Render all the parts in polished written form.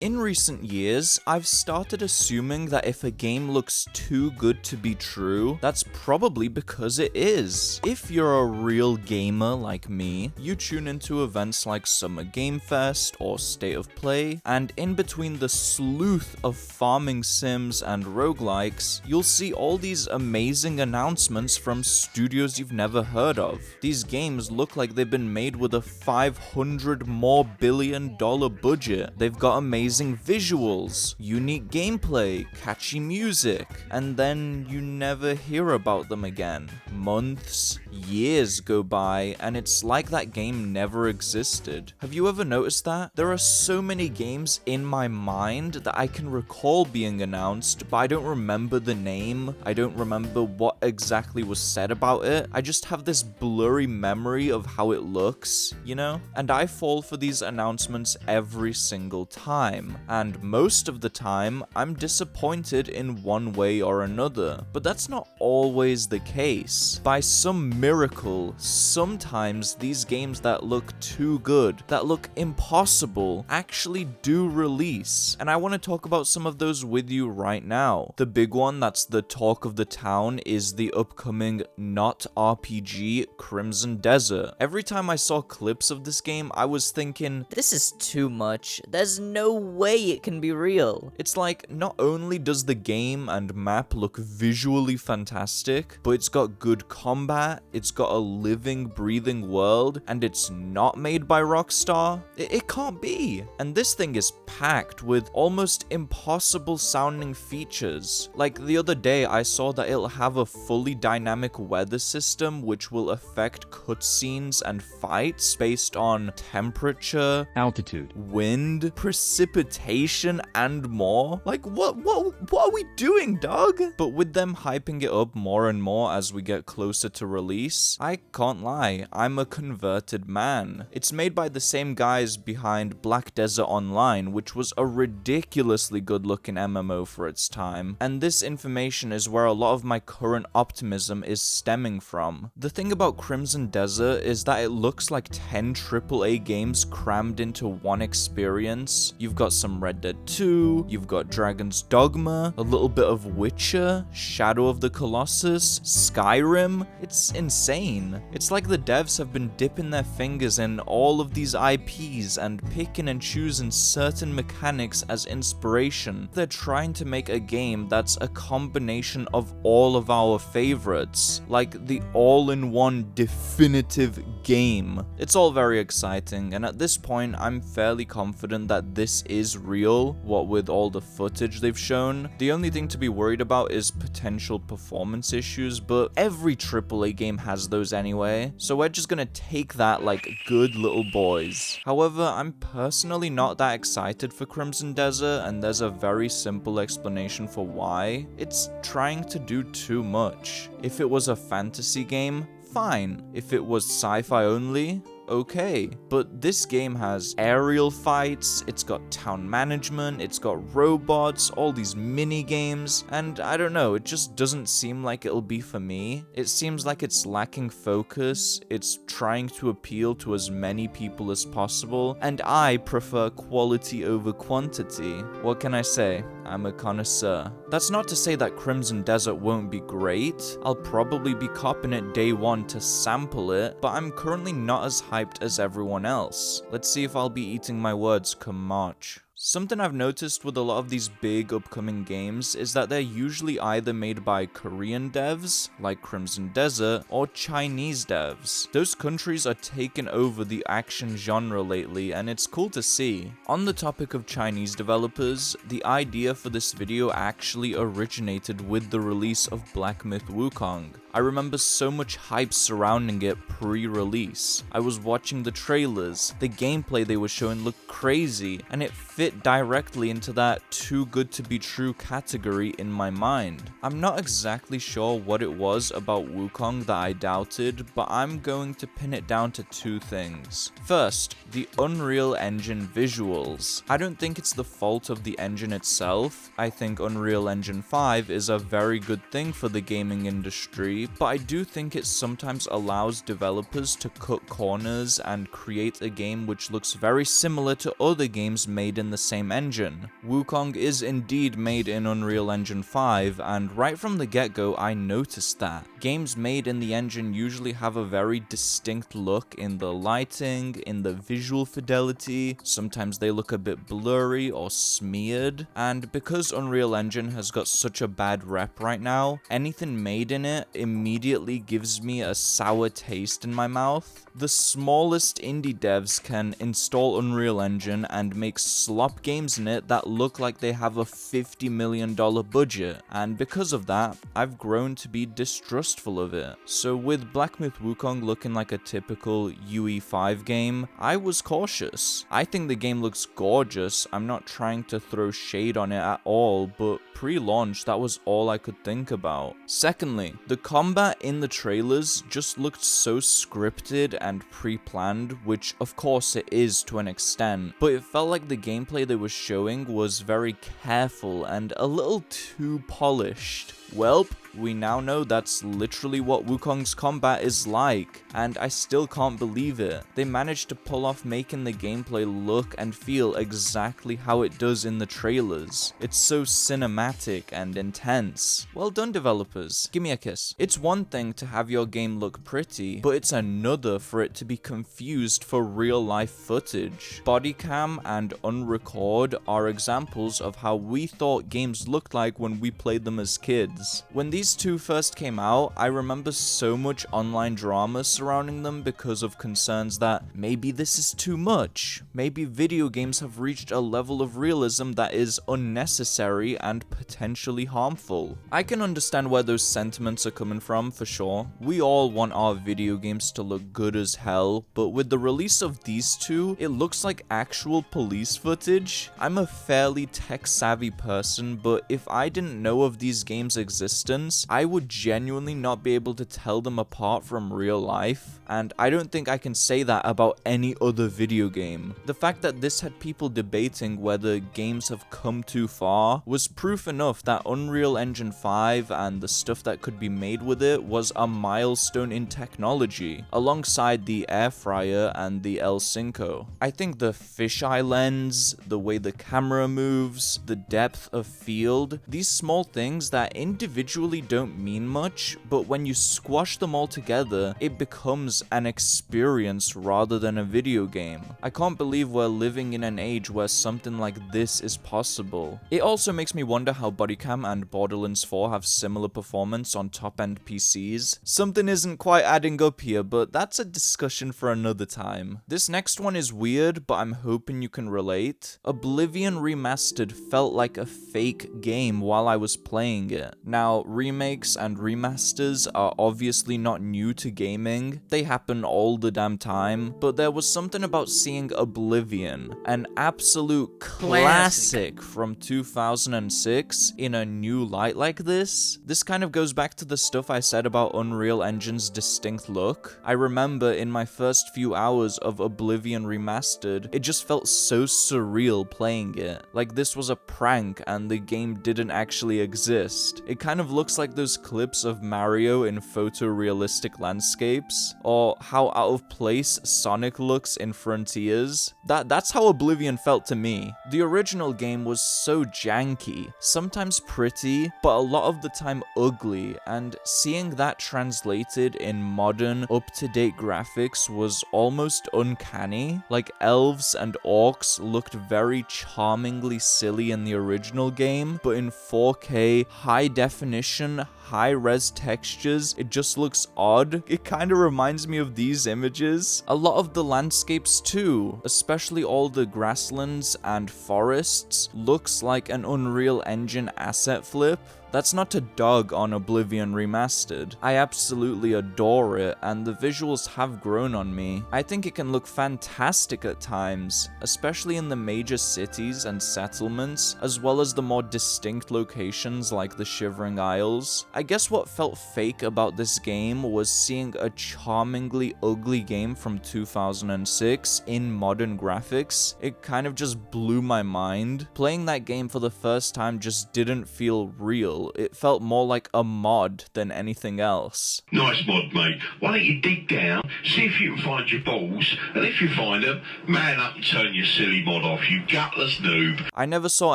In recent years, I've started assuming that if a game looks too good to be true, that's probably because it is. If you're a real gamer like me, you tune into events like Summer Game Fest or State of Play, and in between the sleuth of farming sims and roguelikes, you'll see all these amazing announcements from studios you've never heard of. These games look like they've been made with a $500 more billion budget. They've got amazing visuals, unique gameplay, catchy music, and then you never hear about them again. Months, years go by, and it's like that game never existed. Have you ever noticed that? There are so many games in my mind that I can recall being announced, but I don't remember the name, I don't remember what exactly was said about it. I just have this blurry memory of how it looks, you know? And I fall for these announcements every single time. And most of the time, I'm disappointed in one way or another. But that's not always the case. By some miracle, sometimes these games that look too good, that look impossible, actually do release. And I want to talk about some of those with you right now. The big one that's the talk of the town is the upcoming not RPG Crimson Desert. Every time I saw clips of this game, I was thinking, this is too much. There's no way it can be real. It's like, not only does the game and map look visually fantastic, but it's got good combat, it's got a living, breathing world, and it's not made by Rockstar. It can't be. And this thing is packed with almost impossible sounding features. Like the other day, I saw that it'll have a fully dynamic weather system which will affect cutscenes and fights based on temperature, altitude, wind, precipitation, and more. Like, what are we doing, dog? But with them hyping it up more and more as we get closer to release, I can't lie, I'm a converted man. It's made by the same guys behind Black Desert Online, which was a ridiculously good looking MMO for its time, and this information is where a lot of my current optimism is stemming from. The thing about Crimson Desert is that it looks like 10 AAA games crammed into one experience. You've got some Red Dead 2, you've got Dragon's Dogma, a little bit of Witcher, Shadow of the Colossus, Skyrim. It's insane. It's like the devs have been dipping their fingers in all of these IPs and picking and choosing certain mechanics as inspiration. They're trying to make a game that's a combination of all of our favorites, like the all-in-one definitive game. It's all very exciting, and at this point, I'm fairly confident that this is real, what with all the footage they've shown. The only thing to be worried about is potential performance issues, but every AAA game has those anyway, so we're just gonna take that like good little boys. However, I'm personally not that excited for Crimson Desert, and there's a very simple explanation for why. It's trying to do too much. If it was a fantasy game, fine. If it was sci-fi only, okay. But this game has aerial fights, it's got town management, it's got robots, all these mini games, and I don't know, it just doesn't seem like it'll be for me. It seems like it's lacking focus, it's trying to appeal to as many people as possible, and I prefer quality over quantity. What can I say? I'm a connoisseur. That's not to say that Crimson Desert won't be great. I'll probably be copping it day one to sample it, but I'm currently not as hyped as everyone else. Let's see if I'll be eating my words come March. Something I've noticed with a lot of these big upcoming games is that they're usually either made by Korean devs, like Crimson Desert, or Chinese devs. Those countries are taking over the action genre lately, and it's cool to see. On the topic of Chinese developers, the idea for this video actually originated with the release of Black Myth Wukong. I remember so much hype surrounding it pre-release. I was watching the trailers, the gameplay they were showing looked crazy, and it fit directly into that too good to be true category in my mind. I'm not exactly sure what it was about Wukong that I doubted, but I'm going to pin it down to two things. First, the Unreal Engine visuals. I don't think it's the fault of the engine itself. I think Unreal Engine 5 is a very good thing for the gaming industry, but I do think it sometimes allows developers to cut corners and create a game which looks very similar to other games made in the same engine. Wukong is indeed made in Unreal Engine 5, and right from the get-go I noticed that. Games made in the engine usually have a very distinct look in the lighting, in the visual fidelity, sometimes they look a bit blurry or smeared, and because Unreal Engine has got such a bad rep right now, anything made in it immediately gives me a sour taste in my mouth. The smallest indie devs can install Unreal Engine and make slop games in it that look like they have a $50 million budget, and because of that, I've grown to be distrustful of it. So with Black Myth Wukong looking like a typical UE5 game, I was cautious. I think the game looks gorgeous, I'm not trying to throw shade on it at all, but pre-launch that was all I could think about. Secondly, the combat in the trailers just looked so scripted and pre-planned, which of course it is to an extent, but it felt like the gameplay they were showing was very careful and a little too polished. Welp, we now know that's literally what Wukong's combat is like, and I still can't believe it. They managed to pull off making the gameplay look and feel exactly how it does in the trailers. It's so cinematic and intense. Well done, developers. Give me a kiss. It's one thing to have your game look pretty, but it's another for it to be confused for real-life footage. Bodycam and Unrecord are examples of how we thought games looked like when we played them as kids. When these two first came out, I remember so much online drama surrounding them because of concerns that maybe this is too much. Maybe video games have reached a level of realism that is unnecessary and potentially harmful. I can understand where those sentiments are coming from, for sure. We all want our video games to look good as hell, but with the release of these two, it looks like actual police footage. I'm a fairly tech-savvy person, but if I didn't know of these games' existence, I would genuinely not be able to tell them apart from real life, and I don't think I can say that about any other video game. The fact that this had people debating whether games have come too far was proof enough that Unreal Engine 5 and the stuff that could be made with it was a milestone in technology, alongside the air fryer and the El Cinco. I think the fisheye lens, the way the camera moves, the depth of field, these small things that individually don't mean much, but when you squash them all together, it becomes an experience rather than a video game. I can't believe we're living in an age where something like this is possible. It also makes me wonder how Bodycam and Borderlands 4 have similar performance on top-end PCs. Something isn't quite adding up here, but that's a discussion for another time. This next one is weird, but I'm hoping you can relate. Oblivion Remastered felt like a fake game while I was playing it. Now, remakes and remasters are obviously not new to gaming, they happen all the damn time, but there was something about seeing Oblivion, an absolute classic from 2006, in a new light like this. This kind of goes back to the stuff I said about Unreal Engine's distinct look. I remember in my first few hours of Oblivion Remastered, it just felt so surreal playing it, like this was a prank and the game didn't actually exist. It kind of looks like those clips of Mario in photorealistic landscapes, or how out of place Sonic looks in Frontiers. That's how Oblivion felt to me. The original game was so janky, sometimes pretty, but a lot of the time ugly, and seeing that translated in modern, up-to-date graphics was almost uncanny. Like, elves and orcs looked very charmingly silly in the original game, but in 4K, high definition, high-res textures, it just looks odd. It kind of reminds me of these images. A lot of the landscapes too, especially all the grasslands and forests, looks like an Unreal Engine asset flip. That's not to dog on Oblivion Remastered. I absolutely adore it, and the visuals have grown on me. I think it can look fantastic at times, especially in the major cities and settlements, as well as the more distinct locations like the Shivering Isles. I guess what felt fake about this game was seeing a charmingly ugly game from 2006 in modern graphics. It kind of just blew my mind. Playing that game for the first time just didn't feel real. real. It felt more like a mod than anything else. Nice mod, mate. Why don't you dig down, see if you can find your balls, and if you find them, man up and turn your silly mod off, you gutless noob. I never saw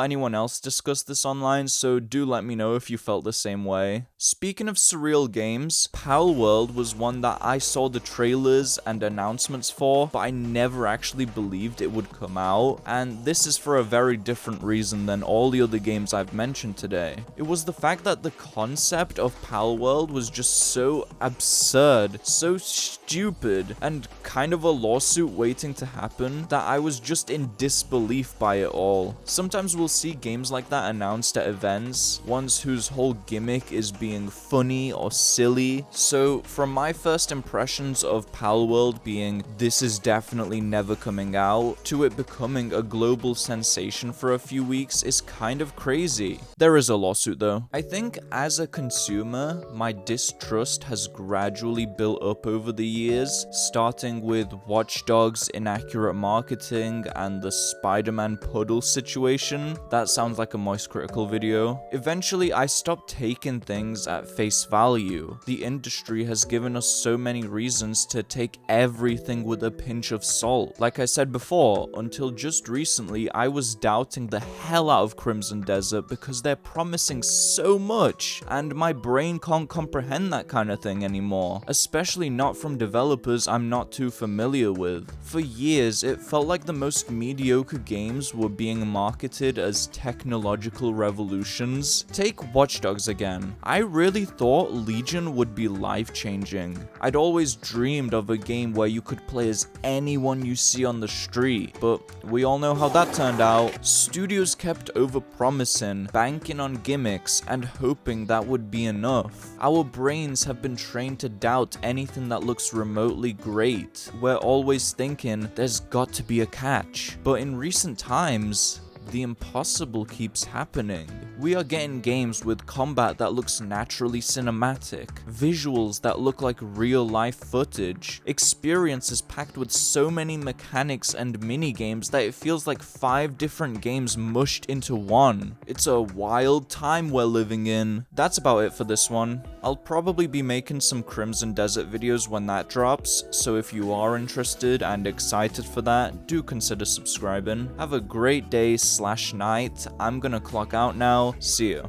anyone else discuss this online, so do let me know if you felt the same way. Speaking of surreal games, Palworld was one that I saw the trailers and announcements for, but I never actually believed it would come out, and this is for a very different reason than all the other games I've mentioned today. It was the fact that the concept of Palworld was just so absurd, so stupid, and kind of a lawsuit waiting to happen that I was just in disbelief by it all. Sometimes we'll see games like that announced at events, ones whose whole gimmick is being funny or silly. So from my first impressions of Palworld being this is definitely never coming out, to it becoming a global sensation for a few weeks is kind of crazy. There is a lawsuit though. I think as a consumer, my distrust has gradually built up over the years, starting with Watch Dogs' inaccurate marketing and the Spider-Man puddle situation. That sounds like a Moist Critical video. Eventually, I stopped taking things at face value. The industry has given us so many reasons to take everything with a pinch of salt. Like I said before, until just recently, I was doubting the hell out of Crimson Desert because they're promising so much, and my brain can't comprehend that kind of thing anymore, especially not from developers I'm not too familiar with. For years, it felt like the most mediocre games were being marketed as technological revolutions. Take Watch Dogs again. I really thought Legion would be life-changing. I'd always dreamed of a game where you could play as anyone you see on the street, but we all know how that turned out. Studios kept over-promising, banking on gimmicks, and hoping that would be enough. Our brains have been trained to doubt anything that looks remotely great. We're always thinking there's got to be a catch. But in recent times, the impossible keeps happening. We are getting games with combat that looks naturally cinematic, visuals that look like real-life footage, experiences packed with so many mechanics and mini-games that it feels like 5 different games mushed into one. It's a wild time we're living in. That's about it for this one. I'll probably be making some Crimson Desert videos when that drops, so if you are interested and excited for that, do consider subscribing. Have a great day/night. I'm gonna clock out now. See ya.